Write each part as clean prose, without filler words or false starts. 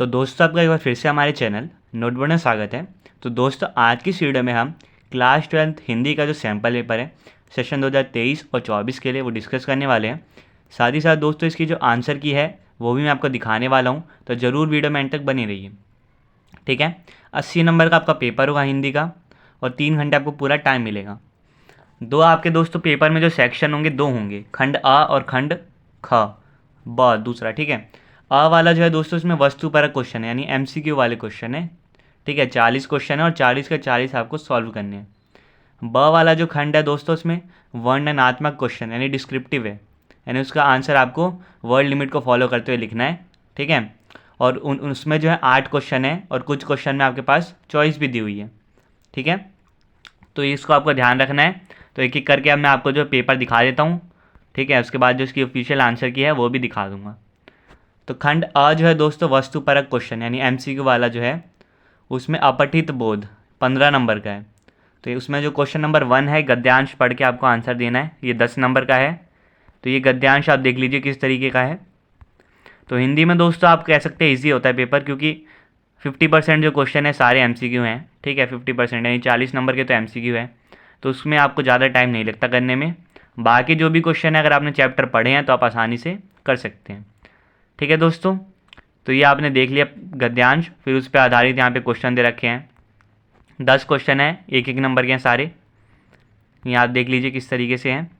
तो दोस्तों आपका एक बार फिर से हमारे चैनल नोटबुक में स्वागत है। तो दोस्तों आज की इस वीडियो में हम क्लास 12 हिंदी का जो सैम्पल पेपर है सेशन 2023 और 24 के लिए वो डिस्कस करने वाले हैं। साथ ही साथ दोस्तों इसकी जो आंसर की है वो भी मैं आपको दिखाने वाला हूँ, तो ज़रूर वीडियो में एंड तक बनी रहिए। ठीक है, 80 नंबर का आपका पेपर होगा हिंदी का और 3 घंटे आपको पूरा टाइम मिलेगा। दो आपके दोस्तों पेपर में जो सेक्शन होंगे दो होंगे, खंड आ और खंड ख ब दूसरा। ठीक है, अ वाला जो है दोस्तों इसमें वस्तुपरक क्वेश्चन है यानी एमसीक्यू वाले क्वेश्चन है। ठीक है, 40 क्वेश्चन है और 40 के 40 आपको सॉल्व करने हैं। ब वाला जो खंड है दोस्तों उसमें वर्णनात्मक क्वेश्चन यानी डिस्क्रिप्टिव है, यानी उसका आंसर आपको वर्ड लिमिट को फॉलो करते हुए लिखना है। ठीक है, और उसमें जो है 8 क्वेश्चन है और कुछ क्वेश्चन में आपके पास चॉइस भी दी हुई है। ठीक है, तो इसको आपको ध्यान रखना है। तो एक एक करके अब मैं आपको जो पेपर दिखा देता हूँ। ठीक है, उसके बाद जो इसकी ऑफिशियल आंसर की है वो भी दिखा दूंगा। तो खंड अ जो है दोस्तों वस्तुपरक क्वेश्चन यानी एमसीक्यू वाला जो है उसमें अपठित बोध 15 नंबर का है। तो उसमें जो क्वेश्चन नंबर 1 है गद्यांश पढ़ के आपको आंसर देना है, ये 10 नंबर का है। तो ये गद्यांश आप देख लीजिए किस तरीके का है। तो हिंदी में दोस्तों आप कह सकते हैं ईजी होता है पेपर, क्योंकि 50% जो क्वेश्चन है सारे एमसीक्यू हैं। ठीक है, 50% यानी 40 नंबर के तो एमसीक्यू है, तो उसमें आपको ज़्यादा टाइम नहीं लगता करने में। बाकी जो भी क्वेश्चन है अगर आपने चैप्टर पढ़े हैं तो आप आसानी से कर सकते हैं। ठीक है दोस्तों, तो ये आपने देख लिया गद्यांश, फिर उस पर आधारित यहाँ पे क्वेश्चन दे रखे हैं। 10 क्वेश्चन हैं, एक एक नंबर के हैं सारे। ये आप देख लीजिए किस तरीके से हैं।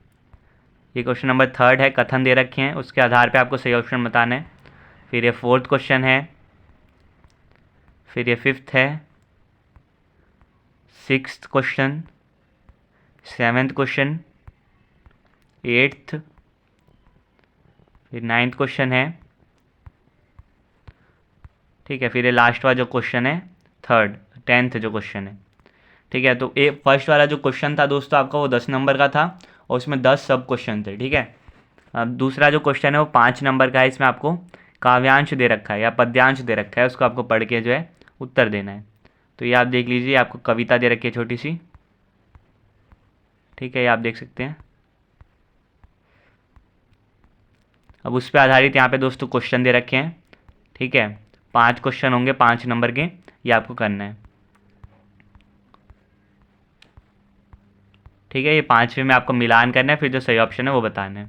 ये क्वेश्चन नंबर 3 है, कथन दे रखे हैं, उसके आधार पे आपको सही ऑप्शन बताना है। फिर ये 4th क्वेश्चन है, फिर ये 5th है, 6th question, 7th question, 8th, फिर 9th क्वेश्चन है। ठीक है, फिर ये लास्ट वाला जो क्वेश्चन है 10th जो क्वेश्चन है। ठीक है, तो फर्स्ट वाला जो क्वेश्चन था दोस्तों आपका वो 10 नंबर का था और उसमें 10 सब क्वेश्चन थे। ठीक है, अब दूसरा जो क्वेश्चन है वो 5 नंबर का है, इसमें आपको काव्यांश दे रखा है या पद्यांश दे रखा है, उसको आपको पढ़ के जो है उत्तर देना है। तो ये आप देख लीजिए, आपको कविता दे रखी है छोटी सी। ठीक है, ये आप देख सकते हैं। अब उस पर आधारित यहाँ पे दोस्तों क्वेश्चन दे रखे हैं। ठीक है, 5 क्वेश्चन होंगे 5 नंबर के, ये आपको करना है। ठीक है, ये 5वें में आपको मिलान करना है, फिर जो सही ऑप्शन है वो बताना है।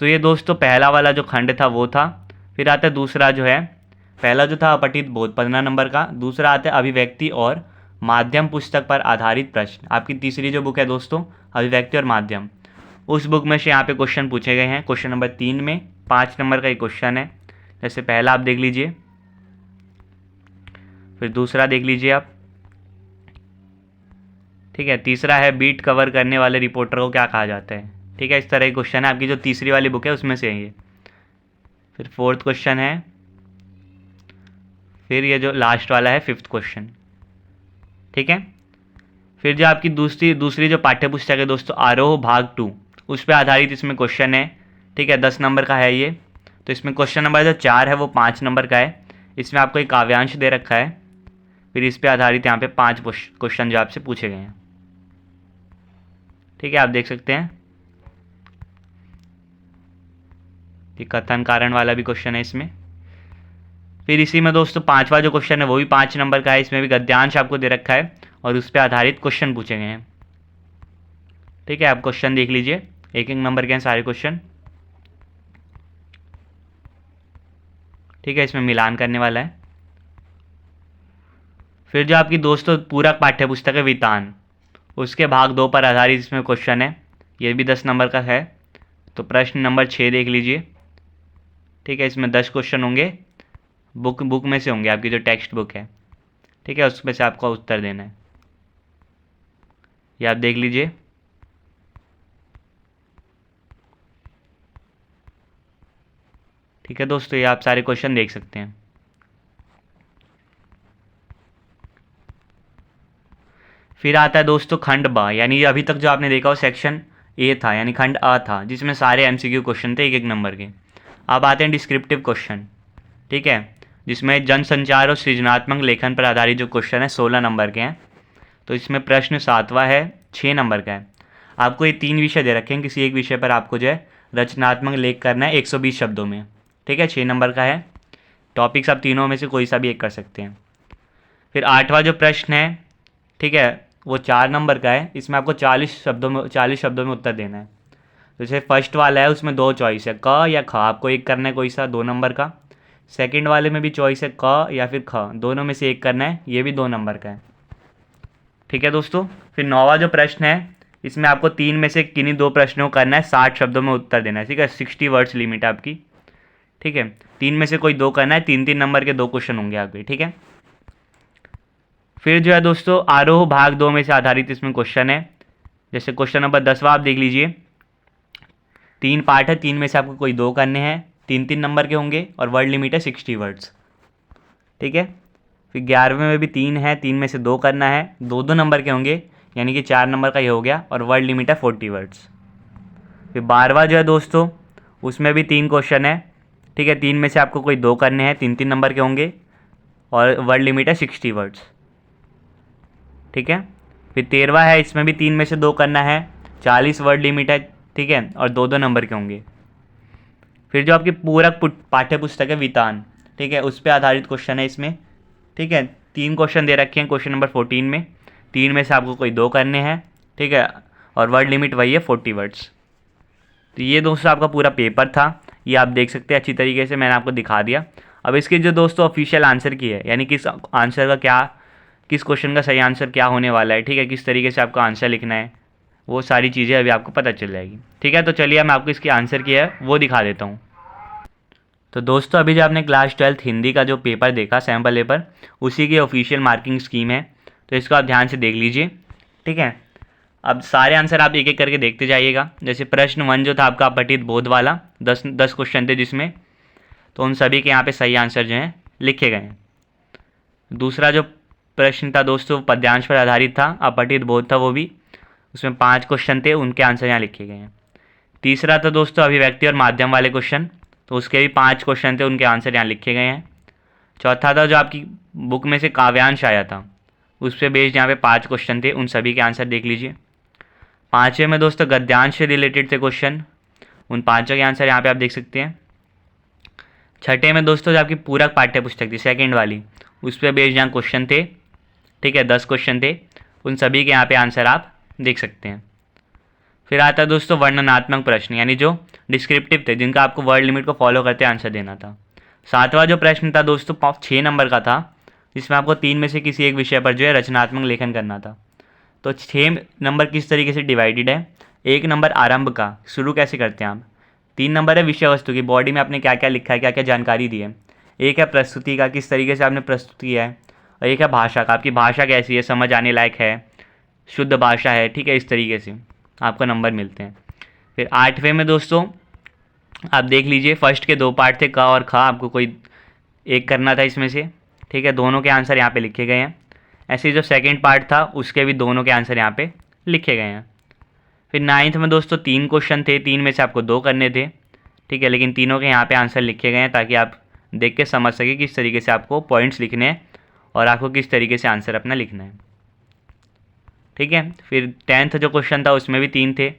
तो ये दोस्तों पहला वाला जो खंड था वो था। फिर आता है दूसरा जो है, पहला जो था अपठित बोध 15 नंबर का, दूसरा आता है अभिव्यक्ति और माध्यम पुस्तक पर आधारित प्रश्न। आपकी तीसरी जो बुक है दोस्तों अभिव्यक्ति और माध्यम, उस बुक में से यहाँ पे क्वेश्चन पूछे गए हैं। क्वेश्चन नंबर 3 में 5 नंबर का एक क्वेश्चन है। जैसे पहला आप देख लीजिए, फिर दूसरा देख लीजिए आप। ठीक है, तीसरा है बीट कवर करने वाले रिपोर्टर को क्या कहा जाता है। ठीक है, इस तरह के क्वेश्चन है, आपकी जो तीसरी वाली बुक है उसमें से है ये। फिर 4th क्वेश्चन है, फिर ये जो लास्ट वाला है 5th क्वेश्चन। ठीक है, फिर जो आपकी दूसरी जो पाठ्य पुस्तक है दोस्तों आरोह भाग 2, उस पर आधारित इसमें क्वेश्चन है। ठीक है, 10 नंबर का है ये। तो इसमें क्वेश्चन नंबर जो 4 है वो 5 नंबर का है, इसमें आपको एक काव्यांश दे रखा है। फिर इस पर आधारित यहाँ पे 5 क्वेश्चन जो आपसे पूछे गए हैं। ठीक है, आप देख सकते हैं कि कथन कारण वाला भी क्वेश्चन है इसमें। फिर इसी में दोस्तों 5वां जो क्वेश्चन है वो भी 5 नंबर का है, इसमें भी गद्यांश आपको दे रखा है और उस पर आधारित क्वेश्चन पूछे गए हैं। ठीक है, आप क्वेश्चन देख लीजिए, एक एक नंबर के हैं सारे क्वेश्चन। ठीक है, इसमें मिलान करने वाला है। फिर जो आपकी दोस्तों पूरक पाठ्य पुस्तक है वितान, उसके भाग 2 पर आधारित इसमें क्वेश्चन है, ये भी 10 नंबर का है। तो प्रश्न नंबर 6 देख लीजिए। ठीक है, इसमें 10 क्वेश्चन होंगे, बुक में से होंगे, आपकी जो टेक्स्ट बुक है। ठीक है, उसमें से आपको उत्तर देना है, ये आप देख लीजिए। ठीक है दोस्तों, ये आप सारे क्वेश्चन देख सकते हैं। फिर आता है दोस्तों खंड ब, यानी अभी तक जो आपने देखा वो सेक्शन ए था यानी खंड अ था, जिसमें सारे एमसीक्यू क्वेश्चन थे एक एक नंबर के। अब आते हैं डिस्क्रिप्टिव क्वेश्चन। ठीक है, जिसमें जनसंचार और सृजनात्मक लेखन पर आधारित जो क्वेश्चन है 16 नंबर के हैं। तो इसमें प्रश्न 7वां है, 6 नंबर का है। आपको ये 3 विषय दे रखे हैं, किसी एक विषय पर आपको जो है रचनात्मक लेख करना है 120 शब्दों में। ठीक है, 6 नंबर का है। टॉपिक्स आप तीनों में से कोई सा भी एक कर सकते हैं। फिर 8वां जो प्रश्न है, ठीक है, वो 4 नंबर का है। इसमें आपको 40 शब्दों में उत्तर देना है। तो जैसे फर्स्ट वाला है उसमें 2 चॉइस है, क या ख, आपको एक करना है कोई सा 2 नंबर का। सेकंड वाले में भी चॉइस है क या फिर ख, दोनों में से एक करना है, ये भी 2 नंबर का है। ठीक है दोस्तों। फिर 9वां जो प्रश्न है, इसमें आपको 3 में से किन्हीं 2 प्रश्नों को करना है, 60 शब्दों में उत्तर देना है। ठीक है, 60 वर्ड्स लिमिट है आपकी। ठीक है, 3 में से कोई 2 करना है, 3-3 नंबर के 2 क्वेश्चन होंगे आपके। ठीक है। फिर जो है दोस्तों आरोह भाग 2 में से आधारित इसमें क्वेश्चन है। जैसे क्वेश्चन नंबर 10वां आप देख लीजिए, 3 पार्ट है, 3 में से आपको कोई 2 करने हैं, 3-3 नंबर के होंगे और वर्ड लिमिट है 60 वर्ड्स। ठीक है। फिर 11वें में भी 3 है, 3 में से 2 करना है, 2-2 नंबर के होंगे, यानी कि 4 नंबर का ये हो गया और वर्ड लिमिट है 40 वर्ड्स। फिर 12वां जो है दोस्तों, उसमें भी 3 क्वेश्चन है। ठीक है, 3 में से आपको कोई 2 करने हैं, 3-3 नंबर के होंगे और वर्ड लिमिट है 60 वर्ड्स। ठीक है। फिर 13वां है, इसमें भी 3 में से 2 करना है, 40 वर्ड लिमिट है। ठीक है, और 2-2 नंबर के होंगे। फिर जो आपकी पूरक पाठ्य पुस्तक है वितान, ठीक है, उस पर आधारित क्वेश्चन है इसमें। ठीक है, 3 क्वेश्चन दे रखे हैं क्वेश्चन नंबर 14 में, 3 में से आपको कोई 2 करने हैं। ठीक है, और वर्ड लिमिट वही है 40 वर्ड्स। तो ये दोस्तों आपका पूरा पेपर था, ये आप देख सकते हैं अच्छी तरीके से मैंने आपको दिखा दिया। अब इसके जो दोस्तों ऑफिशियल आंसर की है, यानी किस आंसर का क्या, किस क्वेश्चन का सही आंसर क्या होने वाला है, ठीक है, किस तरीके से आपको आंसर लिखना है, वो सारी चीज़ें अभी आपको पता चल जाएगी। ठीक है, तो चलिए मैं आपको इसकी आंसर की है वो दिखा देता हूँ। तो दोस्तों अभी जो आपने क्लास 12th हिंदी का जो पेपर देखा, सैम्पल पेपर, उसी की ऑफिशियल मार्किंग स्कीम है, तो इसको आप ध्यान से देख लीजिए। ठीक है, अब सारे आंसर आप एक एक करके देखते जाइएगा। जैसे प्रश्न 1 जो था आपका अपठित बोध वाला, 10 क्वेश्चन थे जिसमें, तो उन सभी के यहाँ पे सही आंसर जो हैं लिखे गए हैं। दूसरा जो प्रश्न था दोस्तों पद्यांश पर आधारित था, अपठित बोध था वो भी, उसमें 5 क्वेश्चन थे, उनके आंसर यहाँ लिखे गए हैं। तीसरा था दोस्तों अभिव्यक्ति और माध्यम वाले क्वेश्चन, तो उसके भी 5 क्वेश्चन थे, उनके आंसर यहाँ लिखे गए हैं। चौथा था जो आपकी बुक में से काव्यांश आया था, उस पर बेस्ड यहाँ पे 5 क्वेश्चन थे, उन सभी के आंसर देख लीजिए। 5वें में दोस्तों गद्यांश से रिलेटेड थे क्वेश्चन, उन 5 के आंसर यहाँ पे आप देख सकते हैं। 6ठे में दोस्तों जो आपकी पूरक पाठ्य पुस्तक थी सेकंड वाली, उस पर बेस्ड यहाँ क्वेश्चन थे। ठीक है, 10 क्वेश्चन थे, उन सभी के यहाँ पे आंसर आप देख सकते हैं। फिर आता है दोस्तों वर्णनात्मक प्रश्न, यानी जो डिस्क्रिप्टिव थे, जिनका आपको वर्ड लिमिट को फॉलो करते आंसर देना था। 7वां जो प्रश्न था दोस्तों 6 नंबर का था, जिसमें आपको 3 में से किसी एक विषय पर जो है रचनात्मक लेखन करना था। तो 6 नंबर किस तरीके से डिवाइडेड है, 1 नंबर आरंभ का, शुरू कैसे करते हैं आप, 3 नंबर है विषय वस्तु की, बॉडी में आपने क्या क्या लिखा है, क्या क्या जानकारी दी है, 1 है प्रस्तुति का, किस तरीके से आपने प्रस्तुत किया है, और 1 है भाषा का, आपकी भाषा कैसी है, समझ आने लायक है, शुद्ध भाषा है। ठीक है, इस तरीके से आपको नंबर मिलते हैं। फिर 8वें में दोस्तों आप देख लीजिए, फर्स्ट के 2 पार्ट थे क और ख, आपको कोई एक करना था इसमें से। ठीक है, दोनों के आंसर यहाँ पे लिखे गए हैं। ऐसे ही जो सेकंड पार्ट था उसके भी दोनों के आंसर यहाँ पे लिखे गए हैं। फिर 9th में दोस्तों 3 क्वेश्चन थे, 3 में से आपको 2 करने थे। ठीक है, लेकिन तीनों के यहाँ पे आंसर लिखे गए हैं, ताकि आप देख के समझ सके किस तरीके से आपको पॉइंट्स लिखने हैं और आपको किस तरीके से आंसर अपना लिखना है। ठीक है, फिर 10th जो क्वेश्चन था उसमें भी 3 थे,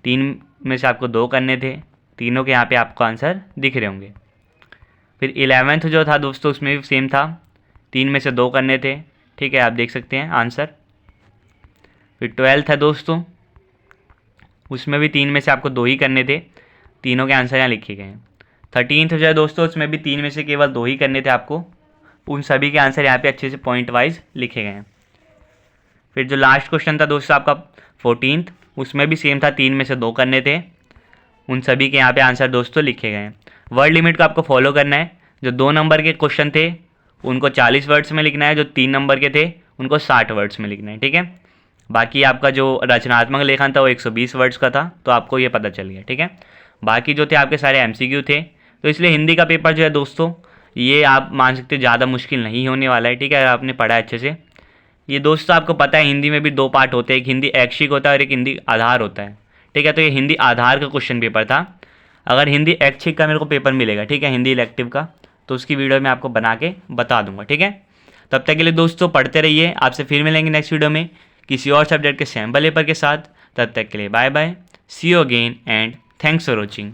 3 में से आपको 2 करने थे, तीनों के यहाँ पे आपको आंसर दिख रहे होंगे। फिर 11th जो था दोस्तों उसमें भी सेम था, 3 में से 2 करने थे। ठीक है, आप देख सकते हैं आंसर। फिर 12th है दोस्तों, उसमें भी 3 में से आपको 2 ही करने थे, तीनों के आंसर यहाँ लिखे गए हैं। 13th जो है दोस्तों उसमें भी 3 में से केवल 2 ही करने थे आपको, उन सभी के आंसर यहाँ पे अच्छे से पॉइंट वाइज लिखे गए हैं। फिर जो लास्ट क्वेश्चन था दोस्तों आपका 14th, उसमें भी सेम था, 3 में से 2 करने थे, उन सभी के यहाँ पे आंसर दोस्तों लिखे गए हैं। वर्ड लिमिट को आपको फॉलो करना है, जो 2 नंबर के क्वेश्चन थे उनको 40 वर्ड्स में लिखना है, जो 3 नंबर के थे उनको 60 वर्ड्स में लिखना है। ठीक है, बाकी आपका जो रचनात्मक लेखन था वो 120 वर्ड्स का था, तो आपको ये पता चल गया। ठीक है, बाकी जो थे आपके सारे MCQ थे, तो इसलिए हिंदी का पेपर जो है दोस्तों ये आप मान सकते ज़्यादा मुश्किल नहीं होने वाला है। ठीक है, अगर आपने पढ़ा है अच्छे से। ये दोस्तों आपको पता है हिंदी में भी 2 पार्ट होते हैं, एक हिंदी ऐच्छिक होता है और एक हिंदी आधार होता है। ठीक है, तो ये हिंदी आधार का क्वेश्चन पेपर था। अगर हिंदी ऐच्छिक का मेरे को पेपर मिलेगा, ठीक है, हिंदी इलेक्टिव का, तो उसकी वीडियो मैं आपको बना के बता दूंगा। ठीक है, तब तक के लिए दोस्तों पढ़ते रहिए, आपसे फिर मिलेंगे नेक्स्ट वीडियो में किसी और सब्जेक्ट के सैम्पल पेपर के साथ। तब तक के लिए bye bye, see you again and thanks for watching.